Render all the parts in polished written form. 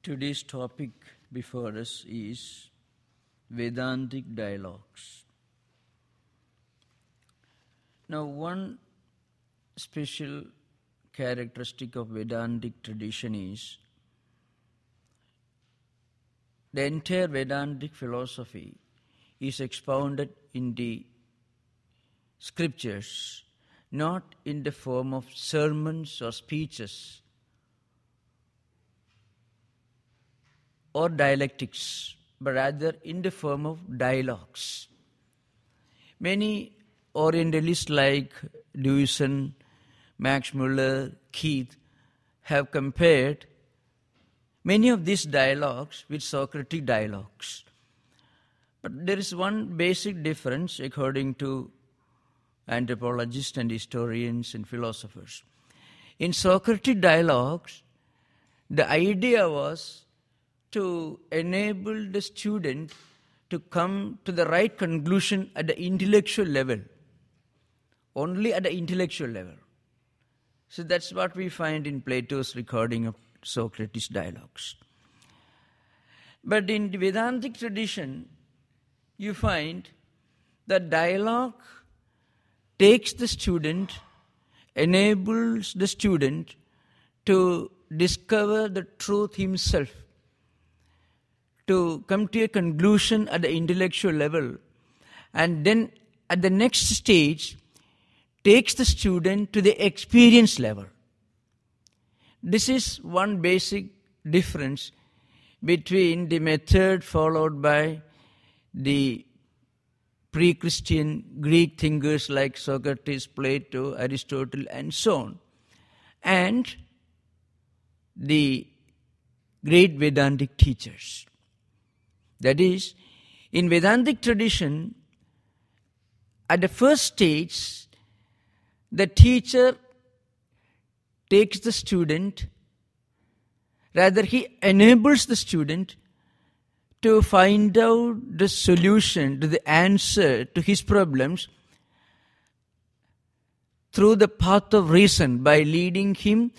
Today's topic before us is Vedantic Dialogues. Now, one special characteristic of Vedantic tradition is the entire Vedantic philosophy is expounded in the scriptures, not in the form of sermons or speeches or dialectics, but rather in the form of dialogues. Many Orientalists like Dewison, Max Muller, Keith have compared many of these dialogues with Socratic dialogues. But there is one basic difference according to anthropologists and historians and philosophers. In Socratic dialogues, the idea was to enable the student to come to the right conclusion at the intellectual level, only at the intellectual level. So that's what we find in Plato's recording of Socrates' dialogues. But in the Vedantic tradition, you find that dialogue takes the student, enables the student to discover the truth himself, to come to a conclusion at the intellectual level, and then at the next stage takes the student to the experience level. This is one basic difference between the method followed by the pre-Christian Greek thinkers like Socrates, Plato, Aristotle, and so on, and the great Vedantic teachers. That is, in Vedantic tradition, at the first stage, the teacher takes the student, rather he enables the student to find out the solution to the answer to his problems through the path of reason, by leading him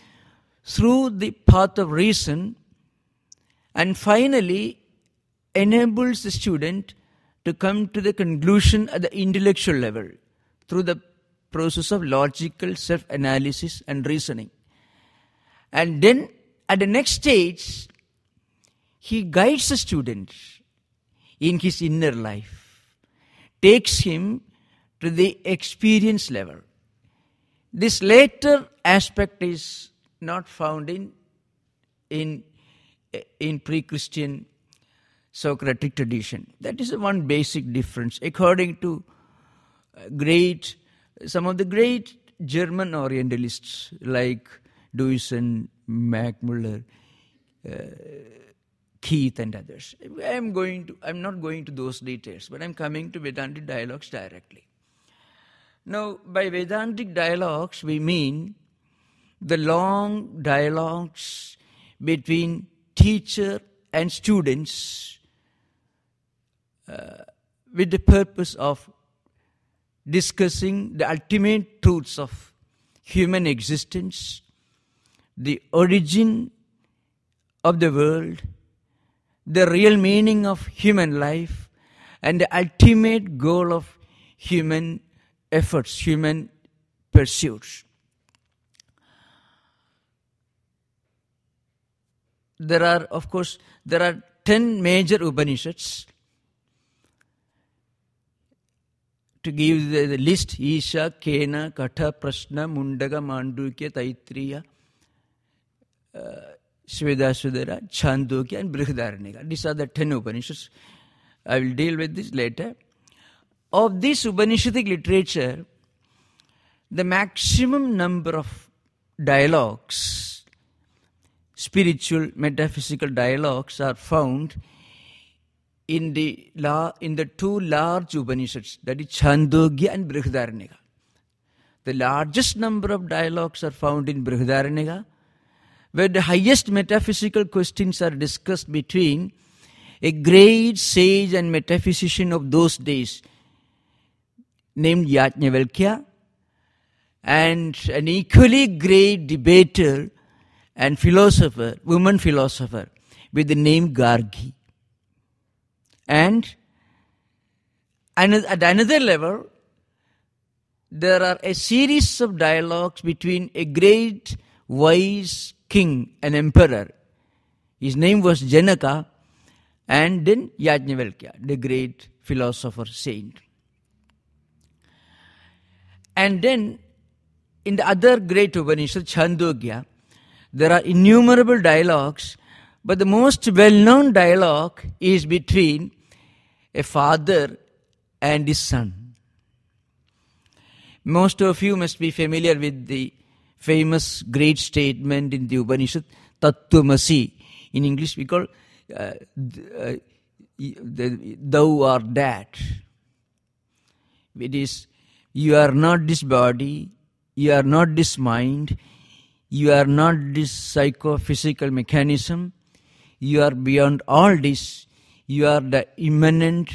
through the path of reason, and finally enables the student to come to the conclusion at the intellectual level through the process of logical self-analysis and reasoning. And then at the next stage, he guides the student in his inner life, takes him to the experience level. This later aspect is not found in pre-Christian Socratic tradition. That is one basic difference. According to some of the great German Orientalists like Dewison, Max Muller, Keith, and others. I'm not going to those details, but I'm coming to Vedantic dialogues directly. Now, by Vedantic dialogues, we mean the long dialogues between teacher and students with the purpose of discussing the ultimate truths of human existence, the origin of the world, the real meaning of human life, and the ultimate goal of human efforts, human pursuits. There are 10 major Upanishads. To give the list: Isha, Kena, Katha, Prashna, Mundaga, Mandukya, Taitriya, Svedasudara, Chandogya, and Brihadaranyaka. These are the 10 Upanishads. I will deal with this later. Of this Upanishadic literature, the maximum number of dialogues, spiritual, metaphysical dialogues, are found in the two large Upanishads, that is Chandogya and Brihadaranyaka. The largest number of dialogues are found in Brihadaranyaka, where the highest metaphysical questions are discussed between a great sage and metaphysician of those days named Yajnavalkya and an equally great debater and philosopher, woman philosopher, with the name Gargi. And at another level, there are a series of dialogues between a great wise king, an emperor. His name was Janaka, and then Yajnavalkya, the great philosopher saint. And then in the other great Upanishad, Chandogya, there are innumerable dialogues, but the most well-known dialogue is between a father and his son. Most of you must be familiar with the famous great statement in the Upanishad, Tattwamasi. In English we call thou art that. It is, you are not this body, you are not this mind, you are not this psychophysical mechanism, you are beyond all this, you are the immanent,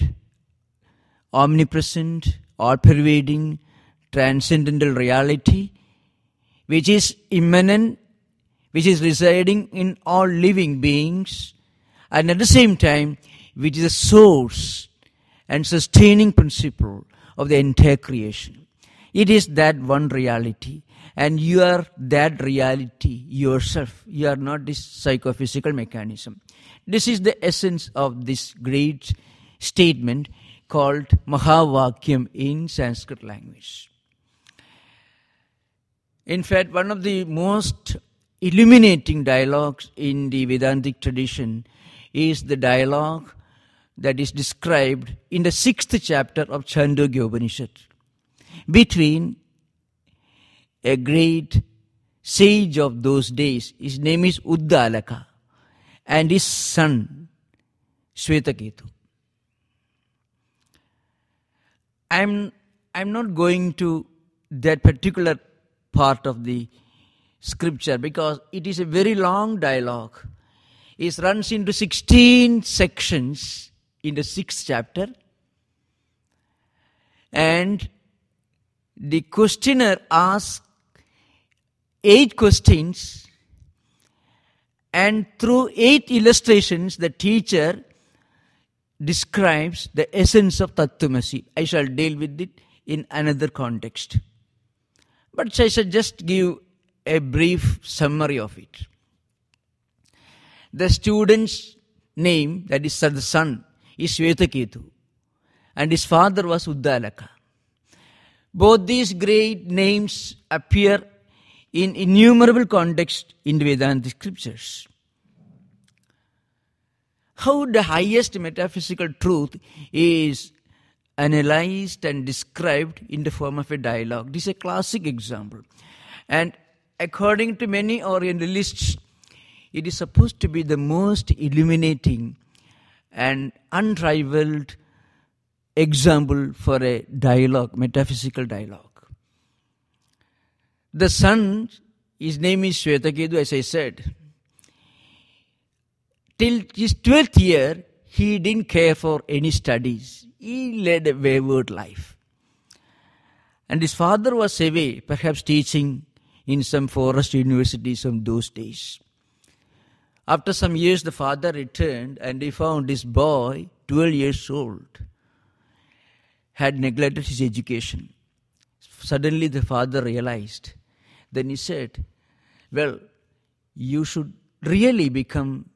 omnipresent, all-pervading, transcendental reality, which is immanent, which is residing in all living beings, and at the same time, which is the source and sustaining principle of the entire creation. It is that one reality, and you are that reality yourself. You are not this psychophysical mechanism. This is the essence of this great statement called Mahavakyam in Sanskrit language. In fact, one of the most illuminating dialogues in the Vedantic tradition is the dialogue that is described in the 6th chapter of Chandogya Upanishad between a great sage of those days. His name is Uddalaka, and his son Shvetaketu. I'm not going to that particular part of the scripture because it is a very long dialogue. It runs into 16 sections in the 6th chapter, and the questioner asks 8 questions, and through 8 illustrations the teacher describes the essence of Tattwamasi. I shall deal with it in another context, but I shall just give a brief summary of it. The student's name, that is the son, is Shvetaketu, and his father was Uddalaka. Both these great names appear in innumerable contexts in the Vedantic Scriptures. How the highest metaphysical truth is analyzed and described in the form of a dialogue. This is a classic example. And according to many Orientalists, it is supposed to be the most illuminating and unrivaled example for a dialogue, metaphysical dialogue. The son, his name is Shvetaketu, as I said. Till his 12th year, he didn't care for any studies. He led a wayward life. And his father was away, perhaps teaching in some forest universities of those days. After some years, the father returned and he found his boy, 12 years old, had neglected his education. Suddenly the father realized. Then he said, well, you should really become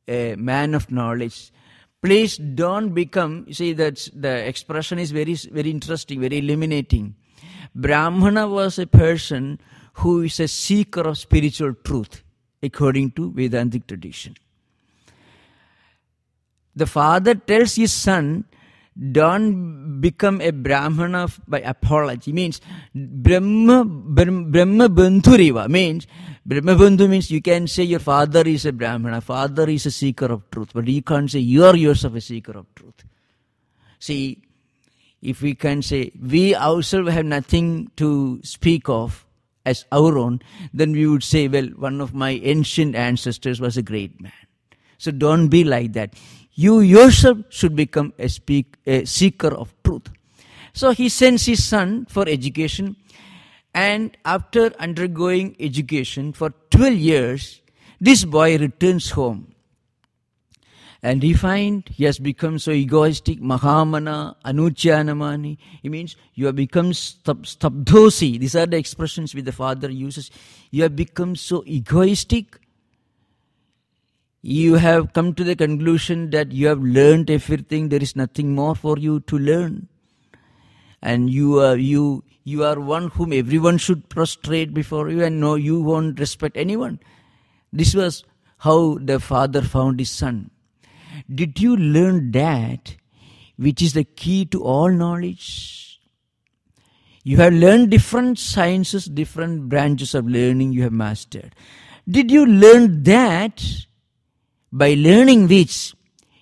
a man of knowledge. Please don't become, you see that the expression is very, very interesting, very illuminating. Brahmana was a person who is a seeker of spiritual truth, according to Vedantic tradition. The father tells his son, don't become a Brahmana by apology. Means Brahma Bandhuriva. Means Brahma Bandhu means you can say your father is a Brahmana, father is a seeker of truth, but you can't say you are yourself a seeker of truth. See, if we can say we ourselves have nothing to speak of as our own, then we would say, well, one of my ancient ancestors was a great man. So don't be like that. You yourself should become a seeker of truth. So he sends his son for education, and after undergoing education for 12 years, this boy returns home. And he has become so egoistic, Mahamana, Anuchyanamani. It means you have become stabdhosi. These are the expressions which the father uses. You have become so egoistic. You have come to the conclusion that you have learned everything. There is nothing more for you to learn. And you are one whom everyone should prostrate before you, and no, you won't respect anyone. This was how the father found his son. Did you learn that which is the key to all knowledge? You have learned different sciences, different branches of learning you have mastered. Did you learn that by learning which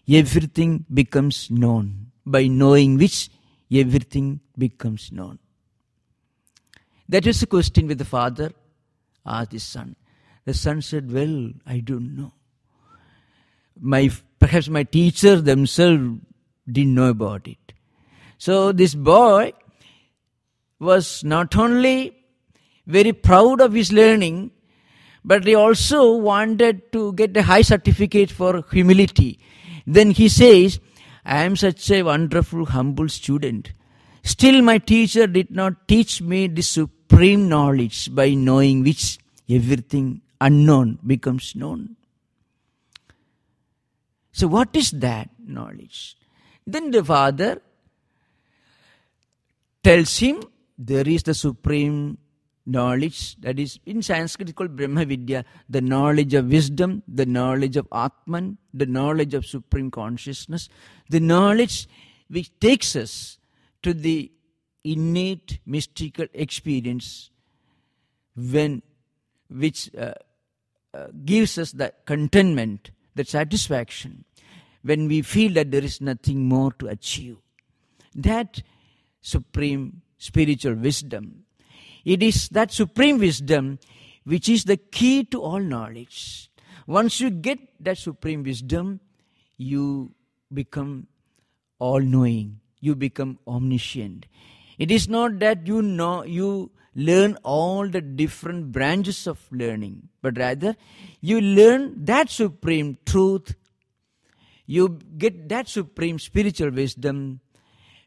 everything becomes known? By knowing which everything becomes known. That was the question which the father asked his son. The son said, well, I don't know. Perhaps my teachers themselves didn't know about it. So this boy was not only very proud of his learning, but he also wanted to get a high certificate for humility. Then he says, I am such a wonderful, humble student. Still my teacher did not teach me the supreme knowledge by knowing which everything unknown becomes known. So what is that knowledge? Then the father tells him there is the supreme knowledge, that is in Sanskrit called Brahma Vidya, the knowledge of wisdom, the knowledge of Atman, the knowledge of supreme consciousness, the knowledge which takes us to the innate mystical experience which gives us that contentment, that satisfaction, when we feel that there is nothing more to achieve. That supreme spiritual wisdom, it is that supreme wisdom which is the key to all knowledge. Once you get that supreme wisdom, you become all-knowing. You become omniscient. It is not that you learn all the different branches of learning, but rather you learn that supreme truth. You get that supreme spiritual wisdom,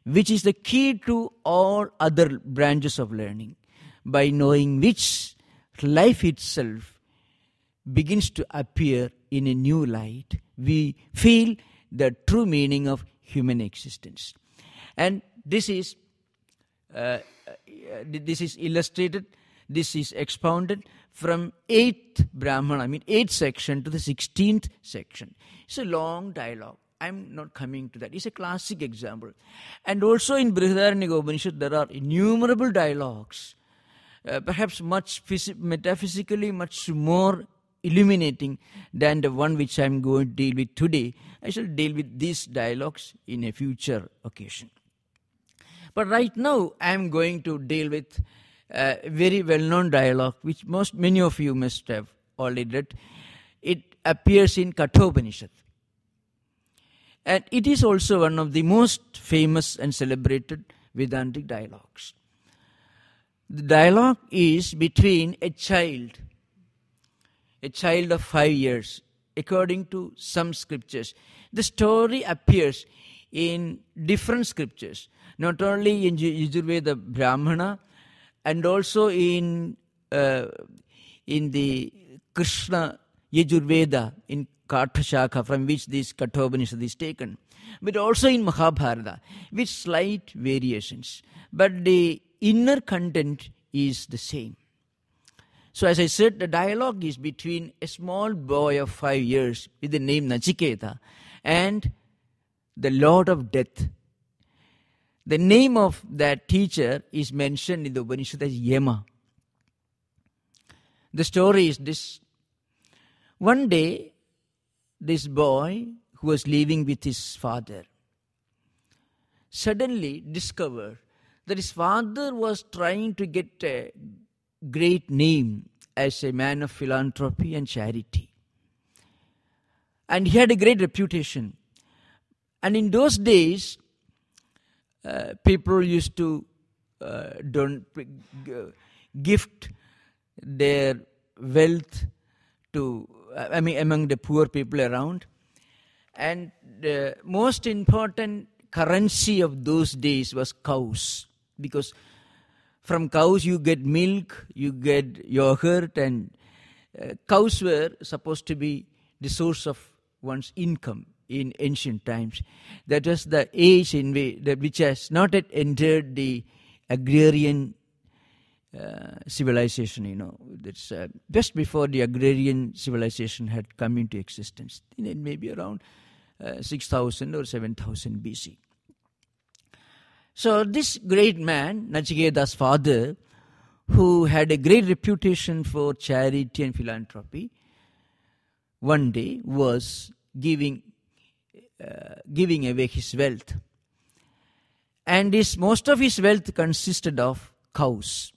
which is the key to all other branches of learning, by knowing which life itself begins to appear in a new light. We feel the true meaning of human existence. And this is illustrated, this is expounded from 8th section to the 16th section. It's a long dialogue. I'm not coming to that. It's a classic example. And also in Brihadaranyaka Upanishad, there are innumerable dialogues, perhaps much metaphysically much more illuminating than the one which I'm going to deal with today. I shall deal with these dialogues in a future occasion. But right now, I am going to deal with a very well-known dialogue, which many of you must have already read. It appears in Kathopanishad. And it is also one of the most famous and celebrated Vedantic dialogues. The dialogue is between a child of 5 years, according to some scriptures. The story appears in different scriptures, not only in Yajurveda Brahmana, and also in the Krishna Yajurveda, in Katha Shakha, from which this Kathopanishad is taken, but also in Mahabharata, with slight variations. But the inner content is the same. So as I said, the dialogue is between a small boy of 5 years with the name Nachiketa and the Lord of Death. The name of that teacher is mentioned in the Upanishad as Yama. The story is this. One day, this boy who was living with his father suddenly discovered that his father was trying to get a great name as a man of philanthropy and charity. And he had a great reputation. And in those days, people used to gift their wealth to, among the poor people around. And the most important currency of those days was cows, because from cows you get milk, you get yogurt, and cows were supposed to be the source of one's income in ancient times. That was the age in which has not yet entered the agrarian civilization. That's just before the agrarian civilization had come into existence, maybe around 6,000 or 7,000 BC. So this great man, Nachiketa's father, who had a great reputation for charity and philanthropy, one day was giving away his wealth. And most of his wealth consisted of cows.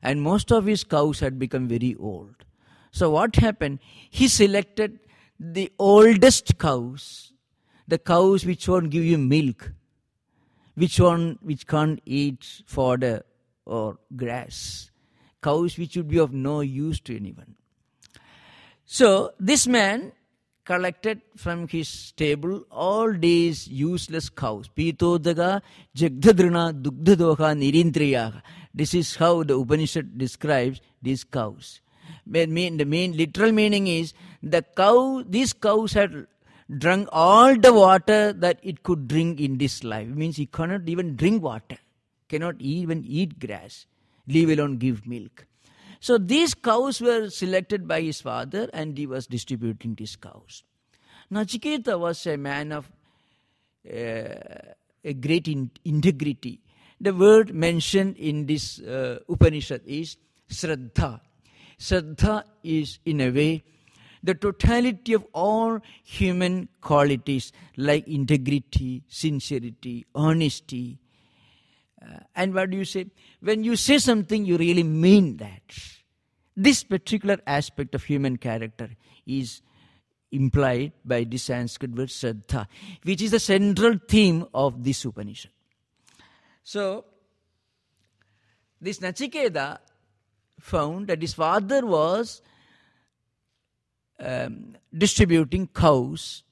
And most of his cows had become very old. So what happened? He selected the oldest cows, the cows which won't give you milk, which can't eat fodder or grass, cows which would be of no use to anyone. So this man collected from his stable all these useless cows. Pitodaga jagdadrina dugdadoha nirindriyaha. This is how the Upanishad describes these cows. The main literal meaning is these cows had drunk all the water that it could drink in this life. It means it cannot even drink water, cannot even eat grass, leave alone give milk. So these cows were selected by his father, and he was distributing these cows. Nachiketa was a man of a great integrity. The word mentioned in this Upanishad is Shraddha. Shraddha is, in a way, the totality of all human qualities like integrity, sincerity, honesty. And what do you say? When you say something, you really mean that. This particular aspect of human character is implied by the Sanskrit word Shraddha, which is the central theme of this Upanishad. So, this Nachiketa found that his father was distributing cows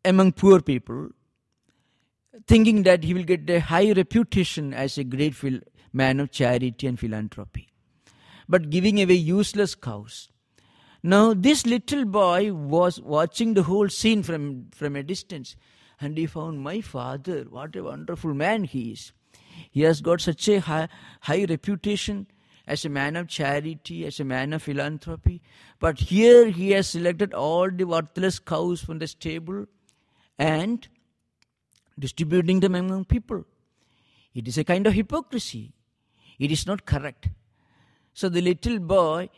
among poor people, thinking that he will get a high reputation as a great man of charity and philanthropy, but giving away useless cows. Now this little boy was watching the whole scene from a distance, and he found, my father, what a wonderful man he is. He has got such a high reputation as a man of charity, as a man of philanthropy, but here he has selected all the worthless cows from the stable and distributing them among people. It is a kind of hypocrisy. It is not correct. So the little boy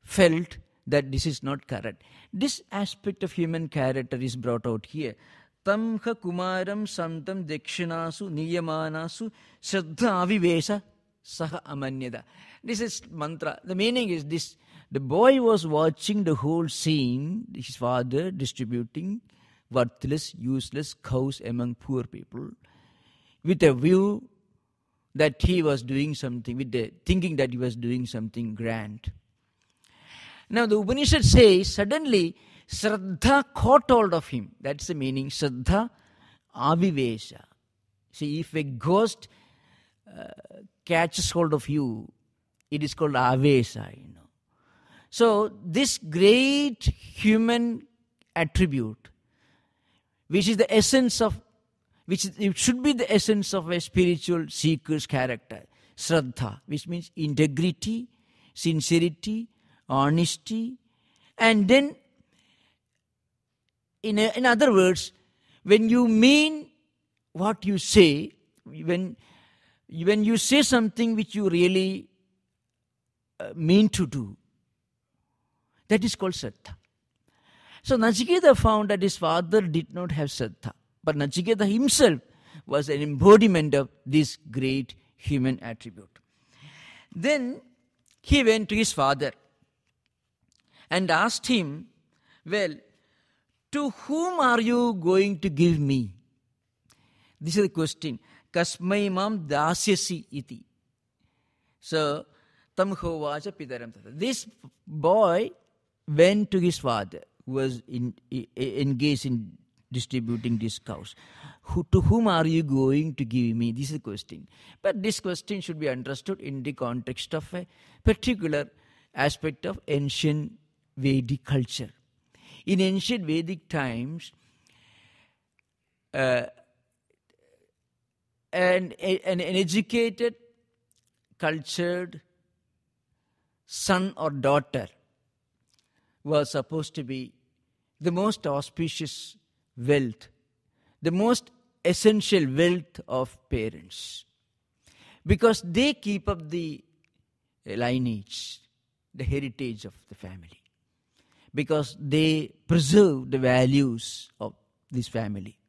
felt that this is not correct. This aspect of human character is brought out here. Tamha kumaram santam dekshinasu niyamanasu shraddha avivesa saha amanyada. This is mantra. The meaning is this. The boy was watching the whole scene, his father distributing worthless, useless cows among poor people, with a view that he was doing something, thinking that he was doing something grand. Now the Upanishad says, suddenly Shraddha caught hold of him. That's the meaning. Shraddha avivesha. See, if a ghost catches hold of you, it is called avesa, So this great human attribute, which is the essence of, it should be the essence of a spiritual seeker's character, Shraddha, which means integrity, sincerity, honesty, and then, in other words, when you mean what you say, when you say something which you really mean to do, that is called Shraddha. So Nachiketa found that his father did not have Shraddha, but Nachiketa himself was an embodiment of this great human attribute. Then he went to his father and asked him, well, to whom are you going to give me? This is the question. Kasmai mam dasyasi iti. So, tam hovacha pidaram tata. This boy went to his father. who was engaged in distributing these cows. To whom are you going to give me? This is the question. But this question should be understood in the context of a particular aspect of ancient Vedic culture. In ancient Vedic times, an educated, cultured son or daughter was supposed to be the most auspicious wealth, the most essential wealth of parents, because they keep up the lineage, the heritage of the family, because they preserve the values of this family.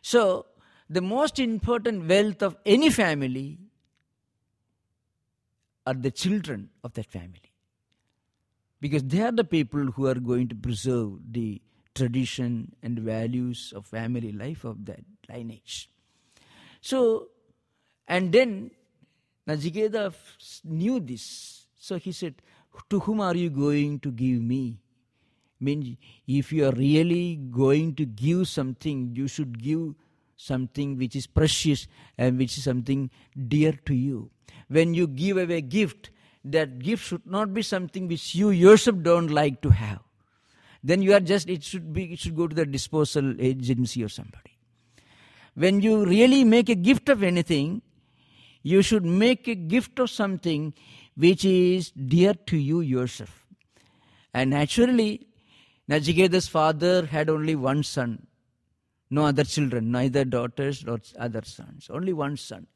So, the most important wealth of any family are the children of that family, because they are the people who are going to preserve the tradition and values of family life of that lineage. So, and then Nachiketa knew this. So he said, to whom are you going to give me? Means if you are really going to give something, you should give something which is precious and which is something dear to you. When you give away a gift, that gift should not be something which you yourself don't like to have. Then you are just, it should go to the disposal agency or somebody. When you really make a gift of anything, you should make a gift of something which is dear to you yourself. And naturally, Nachiketa's father had only one son, no other children, neither daughters nor other sons, only one son.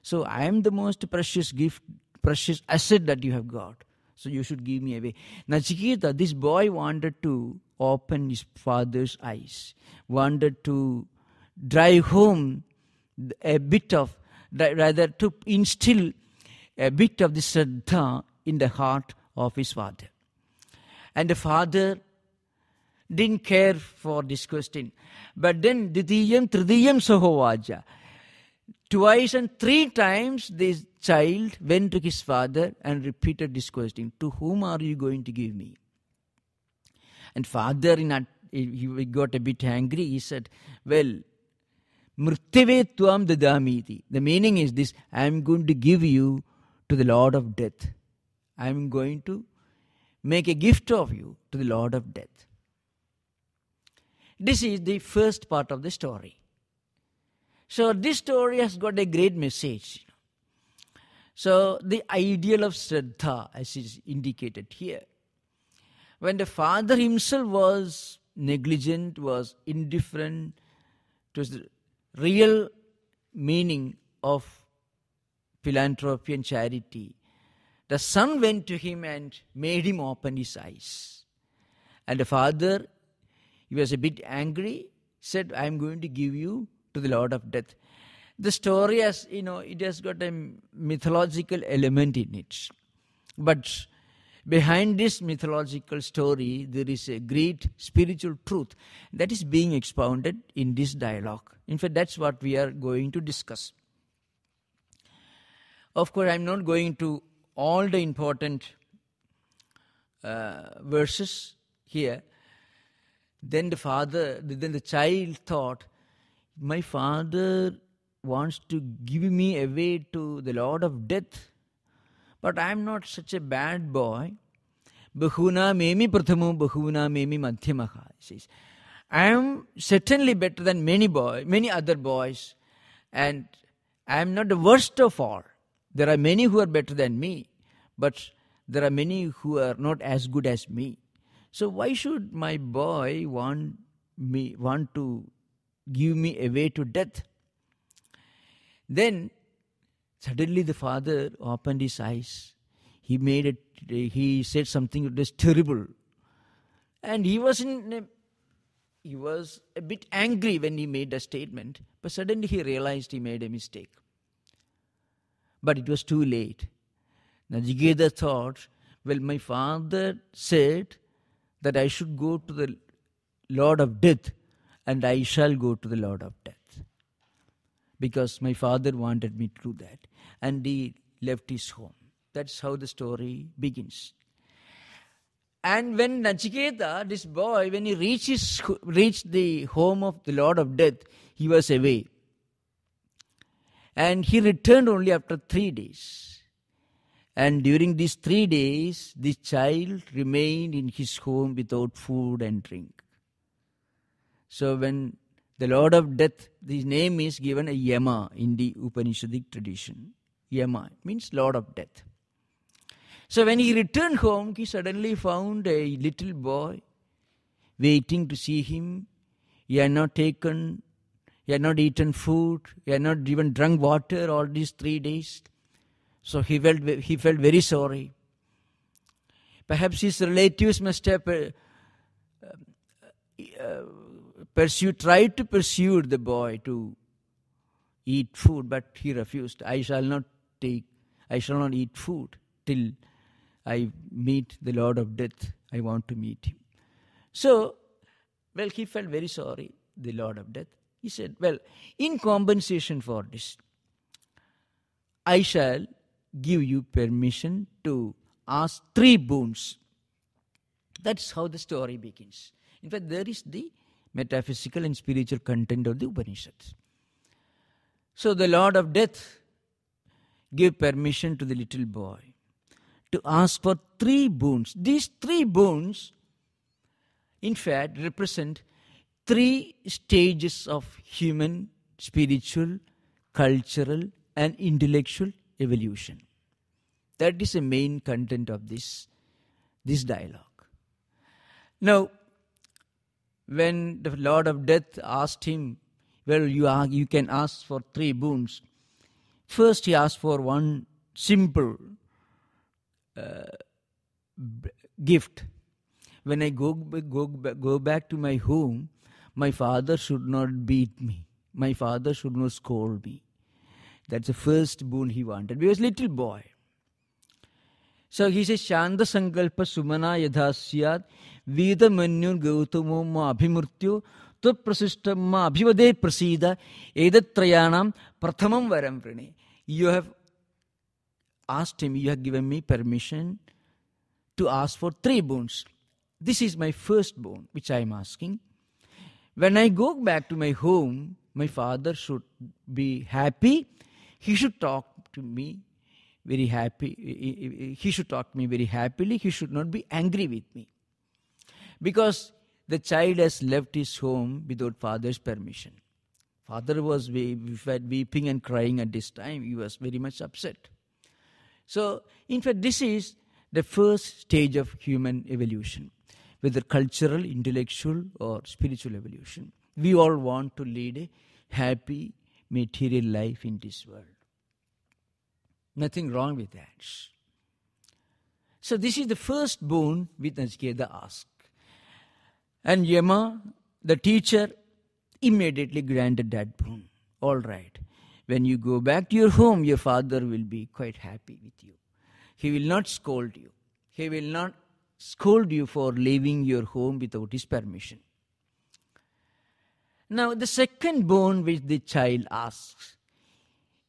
So I am the most precious gift, precious asset that you have got. So you should give me away. Nachiketa, this boy wanted to open his father's eyes, wanted to drive home a bit of, rather to instill a bit of the Shraddha in the heart of his father. And the father didn't care for this question. But then, Ditiyam Tridiyam Sahovaja. Twice and three times this child went to his father and repeated this question, to whom are you going to give me? And father, he got a bit angry. He said, well, Mrityave Tvam Dadamiti. The meaning is this, I am going to give you to the Lord of Death. I am going to make a gift of you to the Lord of Death. This is the first part of the story. So this story has got a great message. So the ideal of Shraddha, as is indicated here. When the father himself was negligent, was indifferent to the real meaning of philanthropy and charity, the son went to him and made him open his eyes. And the father, he was a bit angry, said, I am going to give you to the Lord of Death. The story has, it has got a mythological element in it. But behind this mythological story, there is a great spiritual truth that is being expounded in this dialogue. In fact, that's what we are going to discuss. Of course, I'm not going to all the important verses here. Then the child thought, my father wants to give me away to the Lord of Death, but I am not such a bad boy. Bahuna memi prathamo, bahuna memi madhyamaha. Says, I am certainly better than many other boys, and I am not the worst of all. There are many who are better than me, but there are many who are not as good as me. So why should my boy want to give me away to death? Then suddenly the father opened his eyes. He said something that was terrible. And he was a bit angry when he made a statement, but suddenly he realized he made a mistake. But it was too late. Nachiketa thought, well, my father said that I should go to the Lord of Death, and I shall go to the Lord of Death. Because my father wanted me to do that. And he left his home. That's how the story begins. And when Nachiketa, this boy, when he reached the home of the Lord of Death, he was away. And he returned only after 3 days. And during these 3 days, the child remained in his home without food and drink. So when the Lord of Death, his name is given a Yama in the Upanishadic tradition. Yama means Lord of Death. So when he returned home, he suddenly found a little boy waiting to see him. He had not eaten food, he had not even drunk water all these 3 days. So he felt very sorry. Perhaps his relatives must have tried to pursue the boy to eat food, but he refused. I shall not eat food till I meet the Lord of Death. I want to meet him. So, he felt very sorry, the Lord of Death. He said, in compensation for this, I shall give you permission to ask 3 boons. That's how the story begins. In fact, there is the metaphysical and spiritual content of the Upanishads. So the Lord of Death gave permission to the little boy to ask for 3 boons. These 3 boons, in fact, represent 3 stages of human, spiritual, cultural, and intellectual evolution. That is the main content of this dialogue. Now, when the Lord of Death asked him, you can ask for 3 boons. First, he asked for one simple gift. When I go back to my home, my father should not beat me. My father should not scold me. That's the first boon he wanted. He was a little boy. So he says, Shanda Sankalpa Sumana Yadhasyad Veda Manyur Gautamo Ma Abhimurtyo Tvaprasishtam Ma Abhivade Prasida Edatrayanam Prathamam Varam Prane. You have asked him, you have given me permission to ask for 3 boons. This is my first boon, which I am asking. When I go back to my home, my father should be happy. He should talk to me very happy. He should talk to me very happily. He should not be angry with me. Because the child has left his home without father's permission. Father was weeping and crying at this time. He was very much upset. So, in fact, this is the first stage of human evolution, whether cultural, intellectual, or spiritual evolution. We all want to lead a happy material life in this world. Nothing wrong with that. So this is the first boon which Nachiketa asked. And Yama, the teacher, immediately granted that boon. All right. When you go back to your home, your father will be quite happy with you. He will not scold you. He will not scold you for leaving your home without his permission. Now, the second boon which the child asks,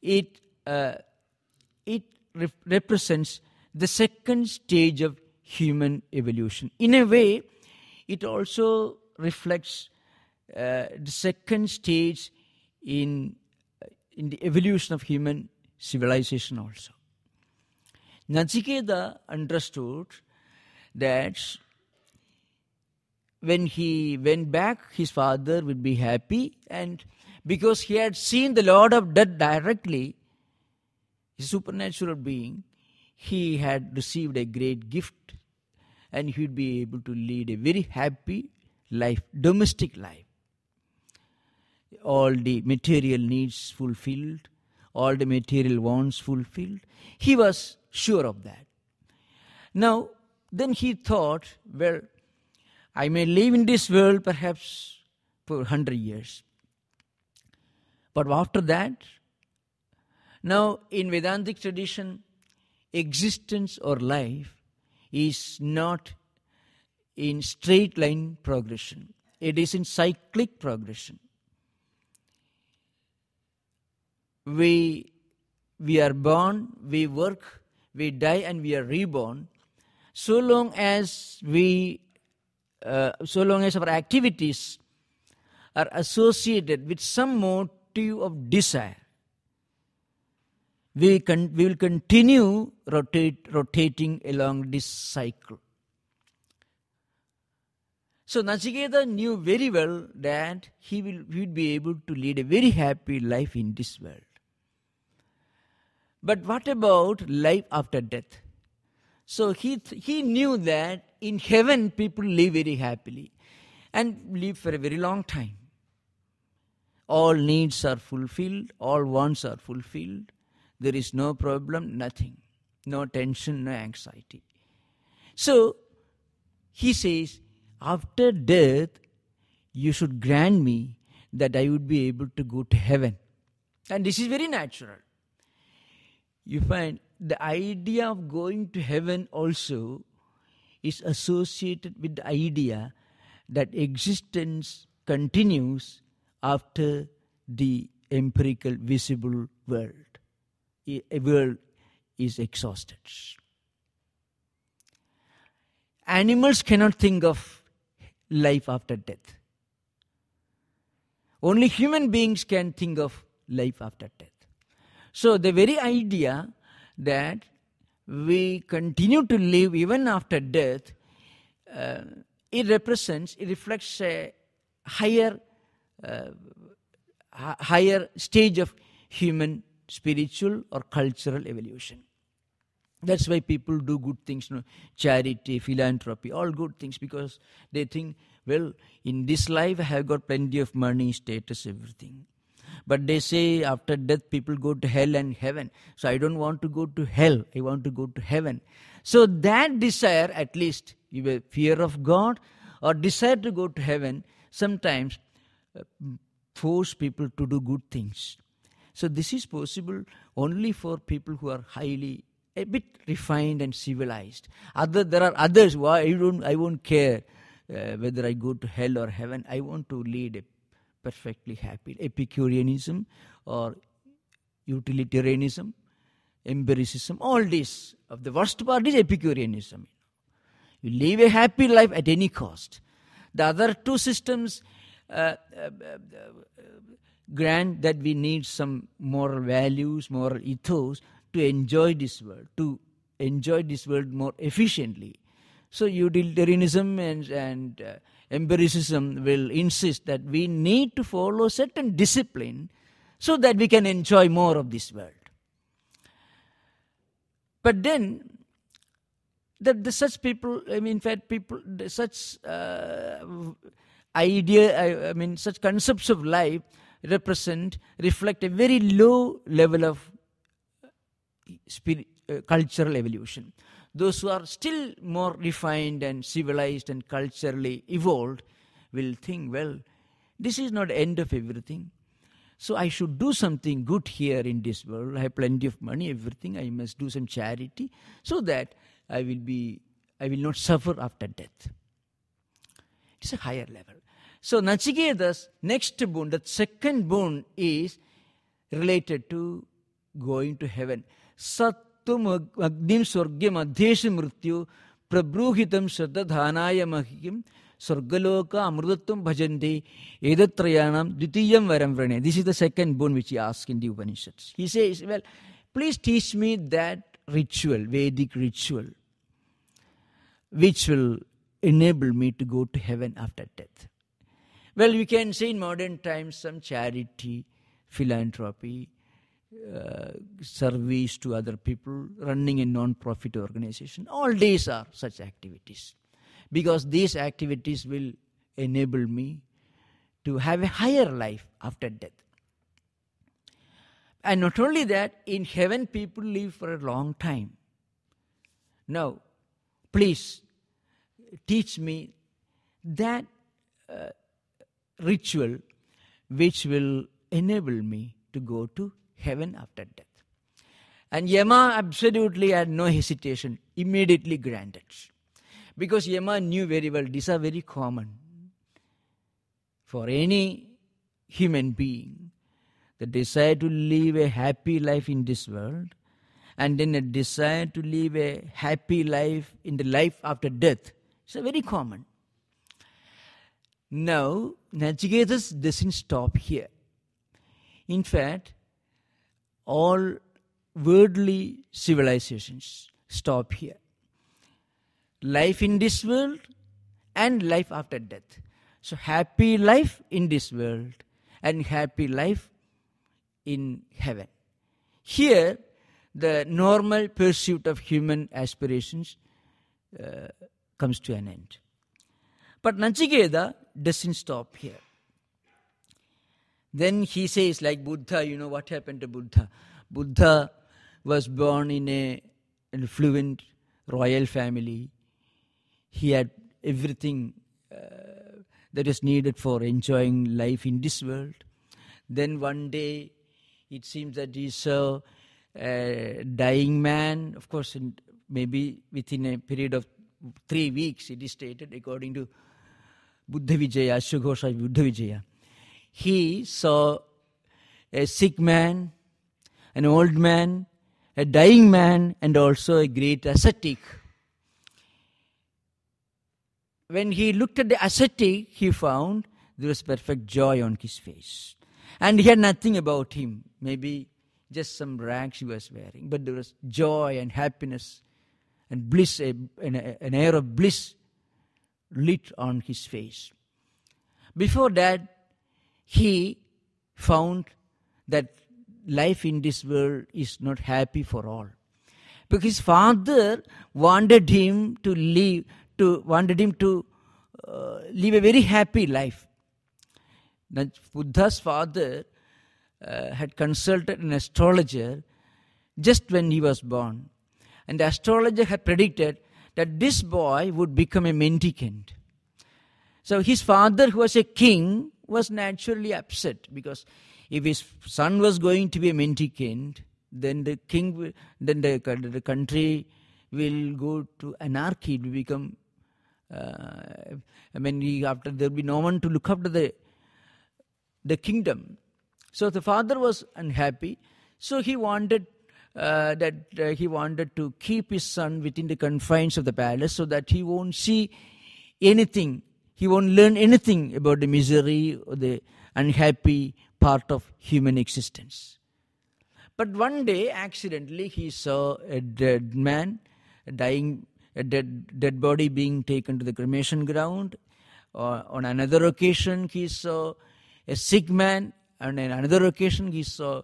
it represents the second stage of human evolution. In a way, it also reflects the second stage in the evolution of human civilization also. Nachiketa understood that when he went back, his father would be happy, and because he had seen the Lord of Death directly, a supernatural being, he had received a great gift, and he would be able to lead a very happy life, domestic life. All the material needs fulfilled, all the material wants fulfilled. He was sure of that. Now, then he thought, I may live in this world perhaps for 100 years. But after that, now in Vedantic tradition, existence or life is not in straight line progression. It is in cyclic progression. We are born, we work, we die, and we are reborn. So long as our activities are associated with some motive of desire, we will continue rotating along this cycle. So Nachiketa knew very well that he will be able to lead a very happy life in this world. But what about life after death? So he knew that in heaven people live very happily and live for a very long time. All needs are fulfilled, all wants are fulfilled. There is no problem, nothing. No tension, no anxiety. So he says, after death, you should grant me that I would be able to go to heaven. And this is very natural. You find the idea of going to heaven also is associated with the idea that existence continues after the empirical visible world. A world is exhausted. Animals cannot think of life after death. Only human beings can think of life after death. So the very idea that we continue to live even after death, it reflects a higher stage of human spiritual or cultural evolution. That's why people do good things, charity, philanthropy, all good things, because they think, well, in this life I have got plenty of money, status, everything. But they say after death people go to hell and heaven. So I don't want to go to hell, I want to go to heaven. So that desire, at least either fear of God or desire to go to heaven, sometimes force people to do good things. So this is possible only for people who are a bit refined and civilized. There are others who I won't care whether I go to hell or heaven. I want to lead a perfectly happy Epicureanism or utilitarianism, empiricism, all this. Of the worst part is Epicureanism. You live a happy life at any cost. The other two systems grant that we need some moral values, moral ethos to enjoy this world more efficiently. So utilitarianism and empiricism will insist that we need to follow certain discipline so that we can enjoy more of this world. But then, such people, such such concepts of life reflect a very low level of cultural evolution. Those who are still more refined and civilized and culturally evolved will think, well, this is not the end of everything. So I should do something good here in this world. I have plenty of money, everything. I must do some charity so that I will not suffer after death. It's a higher level. So Nachiketa's next boon, the second boon, is related to going to heaven. Sattum agnim swargyam adheshu mrityu prabruhitam shraddhanaya mahikim Sargaloka amrudatvam bhajanti edatrayanam dvitiyam varam vrane. This is the second boon which he asks in the Upanishads. He says, well, please teach me that ritual, Vedic ritual, which will enable me to go to heaven after death. Well, we can say in modern times some charity, philanthropy, service to other people, running a non-profit organization. All these are such activities. Because these activities will enable me to have a higher life after death. And not only that, in heaven people live for a long time. Now, please teach me that ritual which will enable me to go to heaven after death. And Yama absolutely had no hesitation, immediately granted. Because Yama knew very well these are very common for any human being. The desire to live a happy life in this world and then a desire to live a happy life in the life after death. It's very common. Now, Nachiketas doesn't stop here. In fact, all worldly civilizations stop here. Life in this world and life after death. So happy life in this world and happy life in heaven. Here, the normal pursuit of human aspirations comes to an end. But Nachiketa doesn't stop here. Then he says, like Buddha, what happened to Buddha? Buddha was born in an affluent royal family. He had everything that is needed for enjoying life in this world. Then one day, it seems that he saw a dying man. Of course, maybe within a period of 3 weeks, it is stated, according to Buddha Vijaya, Ashwaghosa Buddha Vijaya. He saw a sick man, an old man, a dying man, and also a great ascetic. When he looked at the ascetic, he found there was perfect joy on his face. And he had nothing about him, maybe just some rags he was wearing. But there was joy and happiness and bliss, an air of bliss lit on his face. Before that, he found that life in this world is not happy for all. Because his father wanted him to live a very happy life. Buddha's father had consulted an astrologer just when he was born. And the astrologer had predicted that this boy would become a mendicant. So his father, who was a king, was naturally upset, because if his son was going to be a mendicant, then the country will go to anarchy. It will become, after there will be no one to look after the kingdom. So the father was unhappy. So he wanted to keep his son within the confines of the palace, so that he won't see anything. He won't learn anything about the misery or the unhappy part of human existence. But one day, accidentally, he saw a dead man, a dead body being taken to the cremation ground. On another occasion, he saw a sick man. And on another occasion, he saw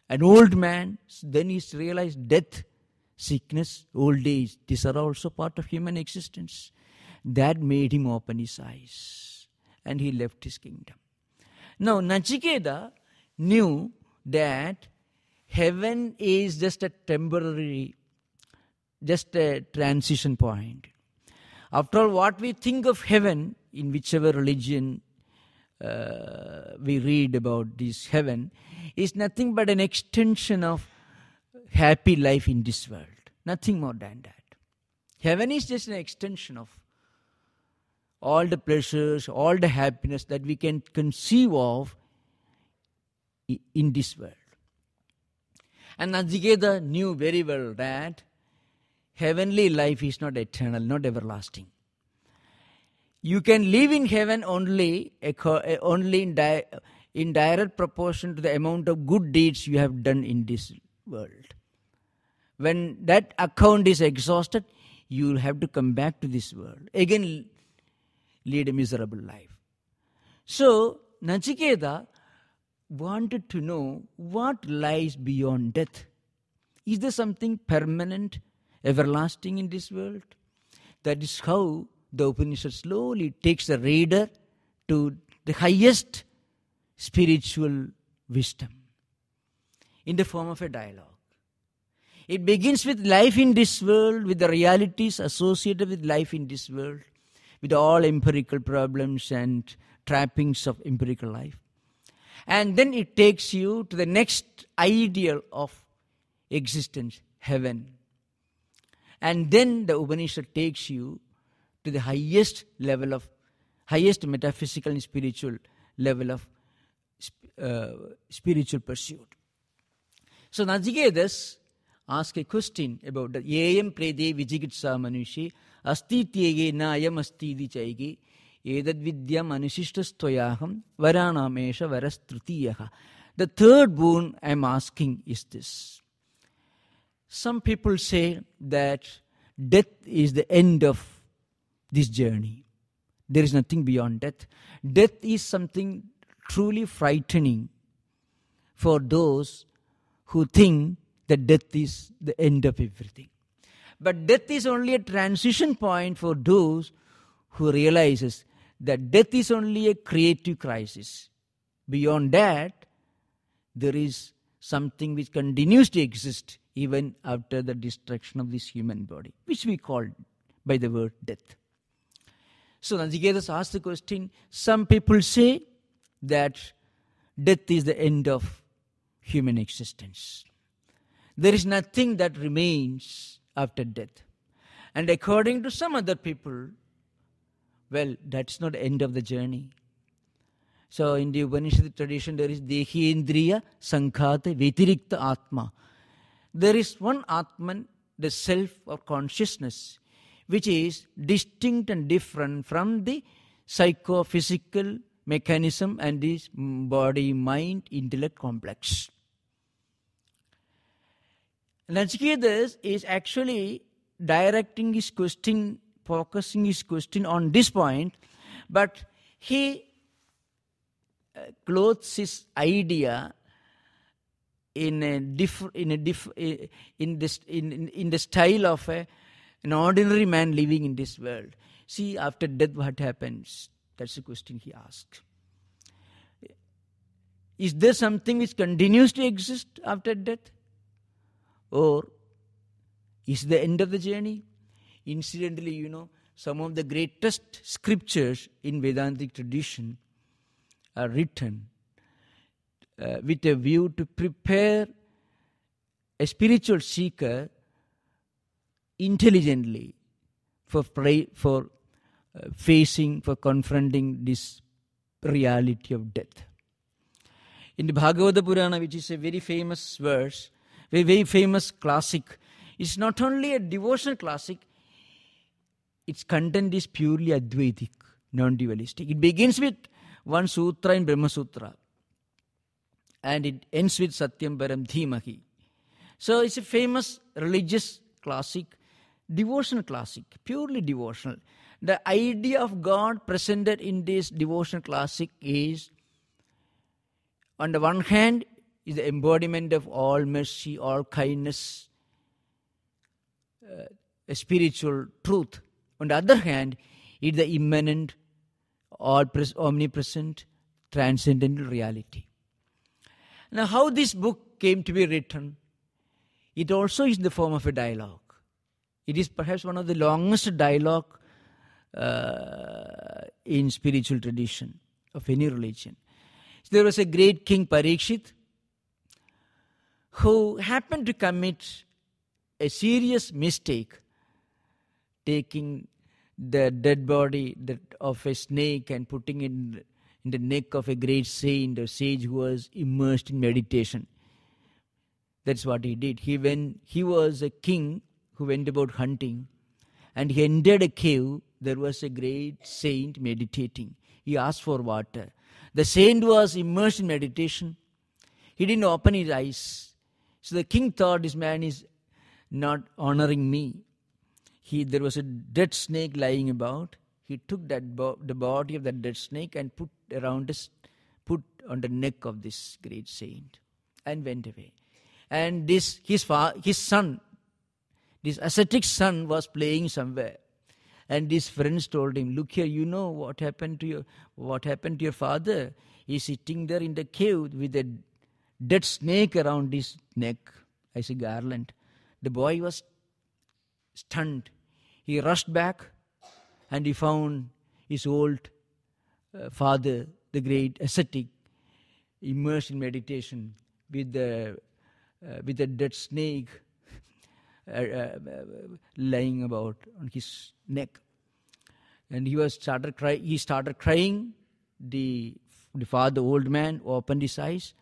an old man. Then he realized death, sickness, old age, these are also part of human existence. That made him open his eyes, and he left his kingdom. Now, Nachiketa knew that heaven is just a temporary, just a transition point. After all, what we think of heaven, in whichever religion we read about this heaven, is nothing but an extension of happy life in this world. Nothing more than that. Heaven is just an extension of all the pleasures, all the happiness that we can conceive of in this world. And Nachiketa knew very well that heavenly life is not eternal, not everlasting. You can live in heaven only in direct proportion to the amount of good deeds you have done in this world. When that account is exhausted, you will have to come back to this world. Again, lead a miserable life. So, Nachiketa wanted to know what lies beyond death. Is there something permanent, everlasting in this world? That is how the Upanishad slowly takes the reader to the highest spiritual wisdom in the form of a dialogue. It begins with life in this world, with the realities associated with life in this world, with all empirical problems and trappings of empirical life. And then it takes you to the next ideal of existence, heaven. And then the Upanishad takes you to the highest metaphysical and spiritual level of spiritual pursuit. So Nachiketa's ask a question about the Yayam Prede Vijigitsa Manushi, Asti Tyege Na Ayam Asti Di Chaigi, Edad Vidya Manusishtas Toyaham, Varanamesha Varastrutiyaha. The third boon I am asking is this. Some people say that death is the end of this journey. There is nothing beyond death. Death is something truly frightening for those who think that death is the end of everything. But death is only a transition point for those who realizes that death is only a creative crisis. Beyond that, there is something which continues to exist even after the destruction of this human body, which we call by the word death. So Nachiketas asked the question, some people say that death is the end of human existence. There is nothing that remains after death. And according to some other people, well, that's not the end of the journey. So in the Upanishad tradition, there is Dehendriya Sankhata Vetirikta Atma. There is one Atman, the self or consciousness, which is distinct and different from the psychophysical mechanism and this body, mind, intellect complex. Nachiketas is actually directing his question, focusing his question on this point, but he clothes his idea in the style of an ordinary man living in this world. See, after death, what happens? That's the question he asked. Is there something which continues to exist after death? Or is the end of the journey? Incidentally, some of the greatest scriptures in Vedantic tradition are written with a view to prepare a spiritual seeker intelligently for confronting this reality of death. In the Bhagavata Purana, which is a very famous verse, very famous classic, it's not only a devotional classic, its content is purely Advaitic, non-dualistic. It begins with one sutra in Brahma Sutra, and it ends with Satyam Param Dhimahi. So it's a famous religious classic, devotional classic, purely devotional. The idea of God presented in this devotional classic is, on the one hand, is the embodiment of all mercy, all kindness, a spiritual truth. On the other hand, it is the immanent, omnipresent, transcendental reality. Now, how this book came to be written, it also is in the form of a dialogue. It is perhaps one of the longest dialogue in spiritual tradition of any religion. So there was a great king Parikshit who happened to commit a serious mistake, taking the dead body of a snake and putting it in the neck of a great saint or sage who was immersed in meditation. That's what he did. He was a king who went about hunting, and he entered a cave. There was a great saint meditating. He asked for water. The saint was immersed in meditation. He didn't open his eyes. So the king thought, this man is not honoring me. There was a dead snake lying about. He took the body of that dead snake and put on the neck of this great saint and went away. And his son, this ascetic son, was playing somewhere. And his friends told him, look here, you know what happened to your father? He's sitting there in the cave with a dead snake around his neck as a garland. The boy was stunned. He rushed back and he found his old father, the great ascetic, immersed in meditation with the dead snake lying about on his neck. And he started crying. The father, old man, opened his eyes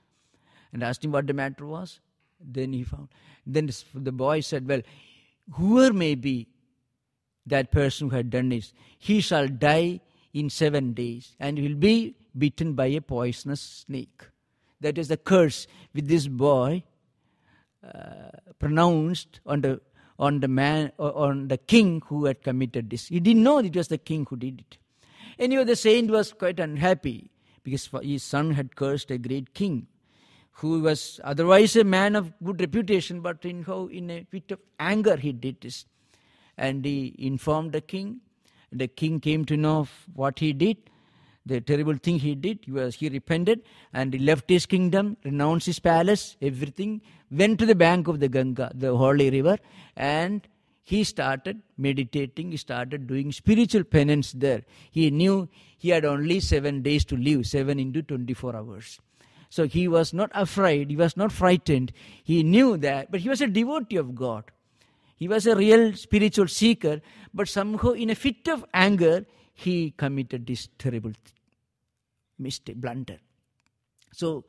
and asked him what the matter was. Then he found. Then the boy said, well, whoever may be that person who had done this, he shall die in 7 days and will be bitten by a poisonous snake. That is the curse with this boy pronounced on the king who had committed this. He didn't know it was the king who did it. Anyway, the saint was quite unhappy because his son had cursed a great king who was otherwise a man of good reputation, but in a fit of anger he did this. And he informed the king. The king came to know of what he did, the terrible thing he did. He repented and he left his kingdom, renounced his palace, everything, went to the bank of the Ganga, the holy river, and he started meditating. He started doing spiritual penance there. He knew he had only 7 days to live, 7 into 24 hours. So he was not afraid, he was not frightened. He knew that, but he was a devotee of God. He was a real spiritual seeker, but somehow in a fit of anger, he committed this terrible mistake, blunder. So,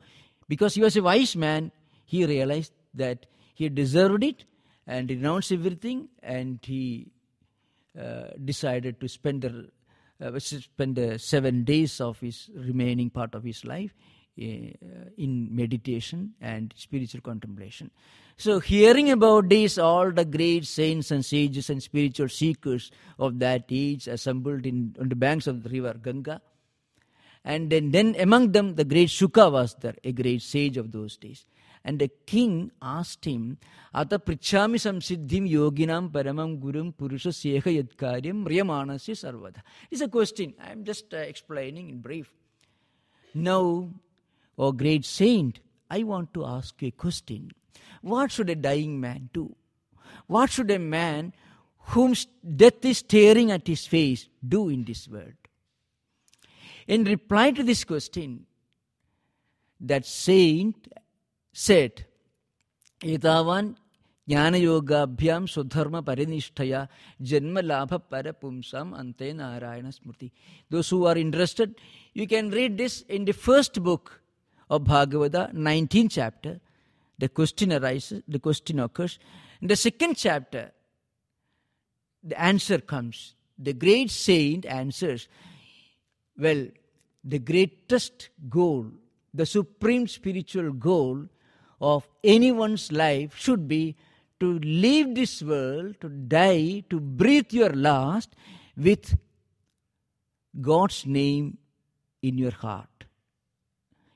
because he was a wise man, he realized that he deserved it and renounced everything, and he decided to spend the 7 days of his remaining part of his life in meditation and spiritual contemplation. So hearing about this, all the great saints and sages and spiritual seekers of that age assembled on the banks of the river Ganga. And then among them the great Shuka was there, a great sage of those days. And the king asked him, Ata prichami samsiddhim yoginam paramam gurum purusha seha yadkaryam riyamanasya sarvada. It's a question. I'm just explaining in brief. Now, O great saint, I want to ask you a question. What should a dying man do? What should a man whom death is staring at his face do in this world? In reply to this question, that saint said, Etavan jnana yoga abhyam swadharma parinishtaya janma labha parapumsam ante narayana smriti. Those who are interested, you can read this in the first book of Bhagavata, 19th chapter. The question occurs. In the second chapter, the answer comes. The great saint answers, well, the greatest goal, the supreme spiritual goal of anyone's life should be to leave this world, to die, to breathe your last with God's name in your heart.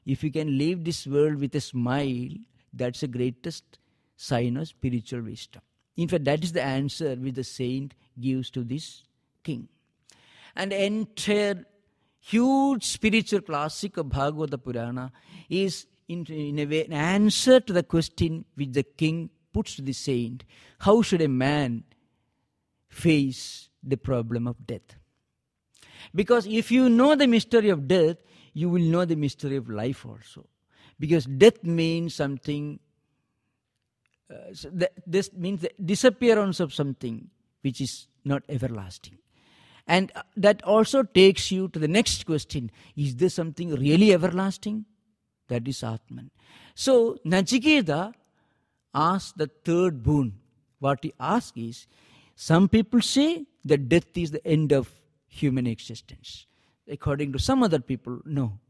If you can leave this world with a smile, that's the greatest sign of spiritual wisdom. In fact, that is the answer which the saint gives to this king. And the entire huge spiritual classic of Bhagavata Purana is in a way an answer to the question which the king puts to the saint. How should a man face the problem of death? Because if you know the mystery of death, you will know the mystery of life also. Because death means something, this means the disappearance of something which is not everlasting. And that also takes you to the next question. Is there something really everlasting? That is Atman. So Nachiketa asked the third boon. What he asked is, some people say that death is the end of human existence. According to some other people, no.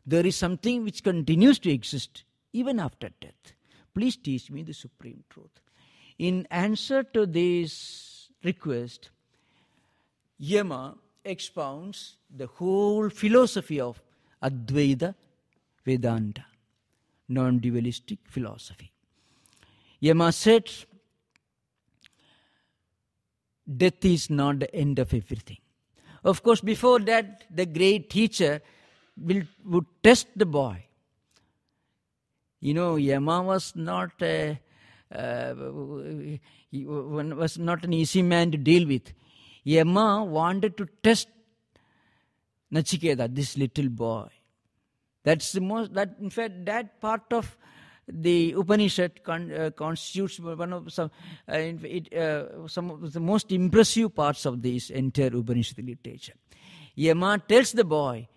There is something which continues to exist even after death. Please teach me the supreme truth. In answer to this request, Yama expounds the whole philosophy of Advaita Vedanta, non-dualistic philosophy. Yama said, death is not the end of everything. Of course, before that, the great teacher would test the boy. You know, Yama was not an easy man to deal with. Yama wanted to test Nachiketa, this little boy. In fact, that part of the Upanishad constitutes one of some of the most impressive parts of this entire Upanishad literature. Yama tells the boy,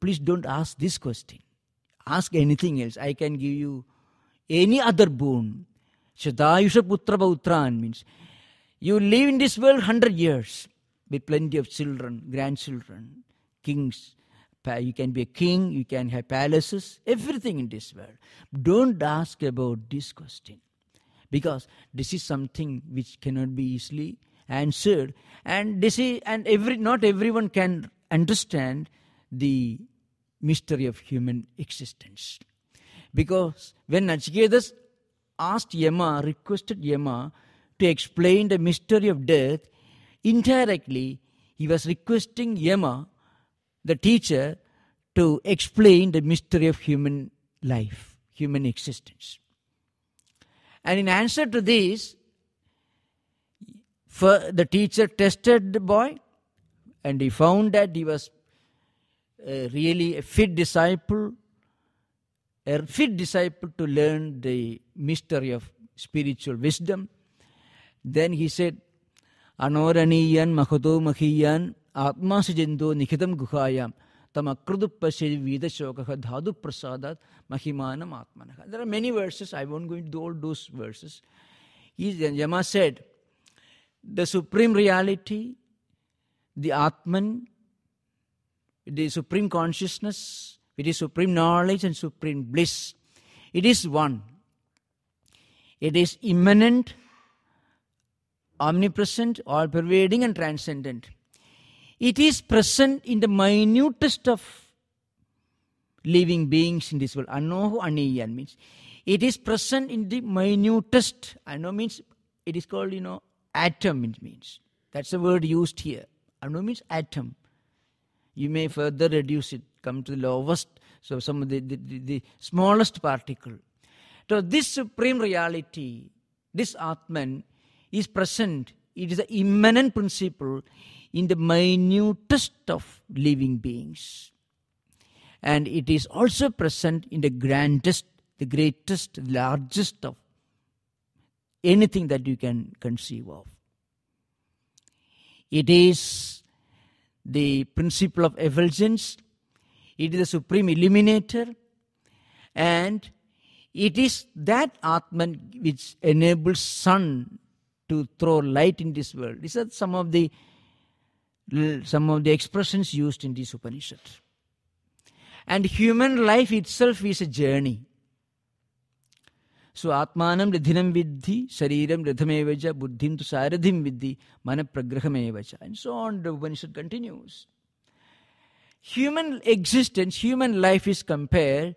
please don't ask this question. Ask anything else. I can give you any other boon. Shatayusha putra pautran means you live in this world 100 years with plenty of children, grandchildren, kings. You can be a king, you can have palaces, everything in this world. Don't ask about this question, because this is something which cannot be easily answered, and not everyone can understand the mystery of human existence. Because when Nachiketas requested Yama to explain the mystery of death, indirectly he was requesting Yama, the teacher, to explain the mystery of human life, human existence. And in answer to this, the teacher tested the boy, and he found that he was really a fit disciple to learn the mystery of spiritual wisdom. Then he said, Anoraniyan Mahato Mahiyan Atma Sijendo Nikhitam Guhayam Tamakruduppasya Vida Shokaha Dhadu Prasadat Mahimanam Atmanaha. There are many verses, I won't go into all those verses. Yama said, the supreme reality, the Atman, the supreme consciousness, it is supreme knowledge and supreme bliss. It is one. It is immanent, omnipresent, all-pervading and transcendent. It is present in the minutest of living beings in this world. Anohu aniyan means it is present in the minutest. Ano means it is called, atom it means. That's the word used here. Ano means atom. You may further reduce it, come to the lowest, so some of the smallest particle. So this supreme reality, this Atman, is present. It is the immanent principle in the minutest of living beings. And it is also present in the grandest, the greatest, largest of anything that you can conceive of. It is the principle of effulgence. It is the supreme illuminator. And it is that Atman which enables sun to throw light in this world. These are some of the expressions used in this Upanishad. And human life itself is a journey. So Atmanam Ridhinam Vidhi, Shariram Ridhamevaja, Buddhim tu Saradhim Vidhi, Mana Pragrahamevaja. And so on, the Upanishad continues. Human existence, human life is compared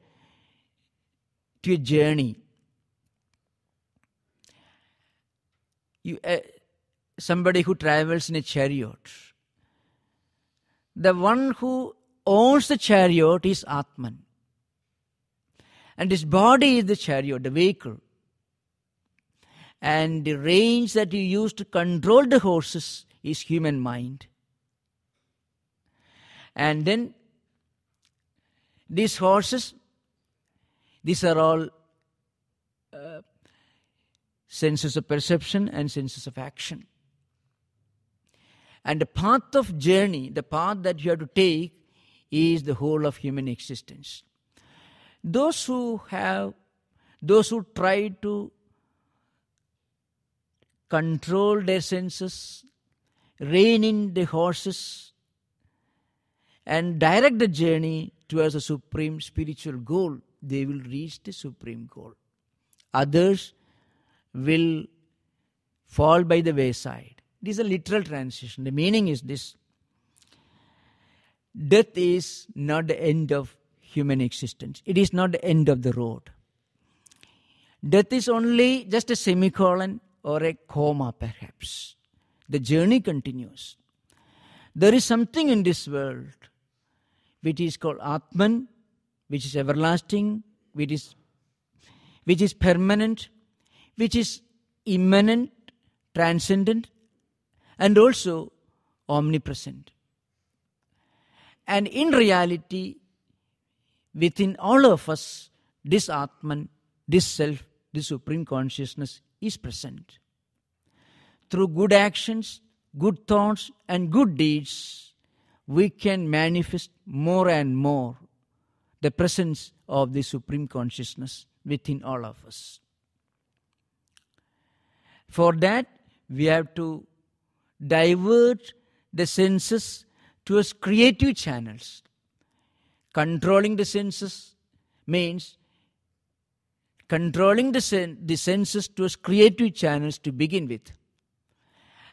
to a journey. Somebody who travels in a chariot. The one who owns the chariot is Atman. And his body is the chariot, the vehicle. And the reins that you use to control the horses is human mind. And then these horses, these are all senses of perception and senses of action. And the path of journey, the path that you have to take, is the whole of human existence. Those who try to control their senses, rein in the horses, and direct the journey towards a supreme spiritual goal, they will reach the supreme goal. Others will fall by the wayside. This is a literal translation. The meaning is this: death is not the end of human existence. It is not the end of the road. Death is only just a semicolon or a comma, perhaps. The journey continues. There is something in this world which is called Atman, which is everlasting, which is permanent, which is immanent, transcendent, and also omnipresent. And in reality, within all of us, this Atman, this self, this supreme consciousness is present. Through good actions, good thoughts, and good deeds, we can manifest more and more the presence of the supreme consciousness, within all of us. For that, we have to divert the senses towards creative channels. Controlling the senses means controlling the senses towards creative channels to begin with.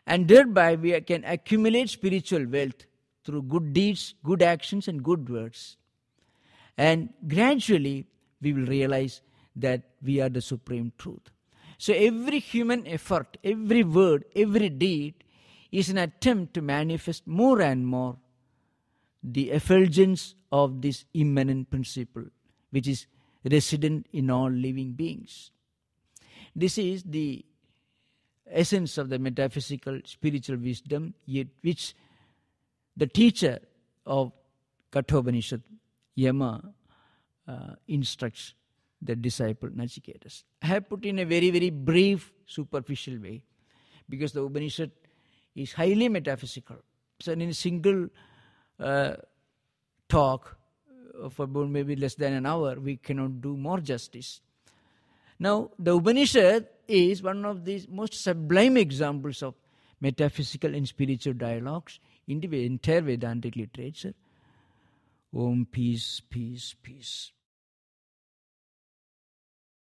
And thereby we can accumulate spiritual wealth through good deeds, good actions and good words. And gradually we will realize that we are the supreme truth. So every human effort, every word, every deed is an attempt to manifest more and more the effulgence of this immanent principle, which is resident in all living beings. This is the essence of the metaphysical spiritual wisdom, yet which the teacher of Kathopanishad, Yama, instructs the disciple Nachiketas. I have put in a very, very brief, superficial way, because the Upanishad is highly metaphysical. So in a single talk for about maybe less than an hour, we cannot do more justice. Now, the Upanishad is one of the most sublime examples of metaphysical and spiritual dialogues in the entire Vedantic literature. Om, peace, peace, peace.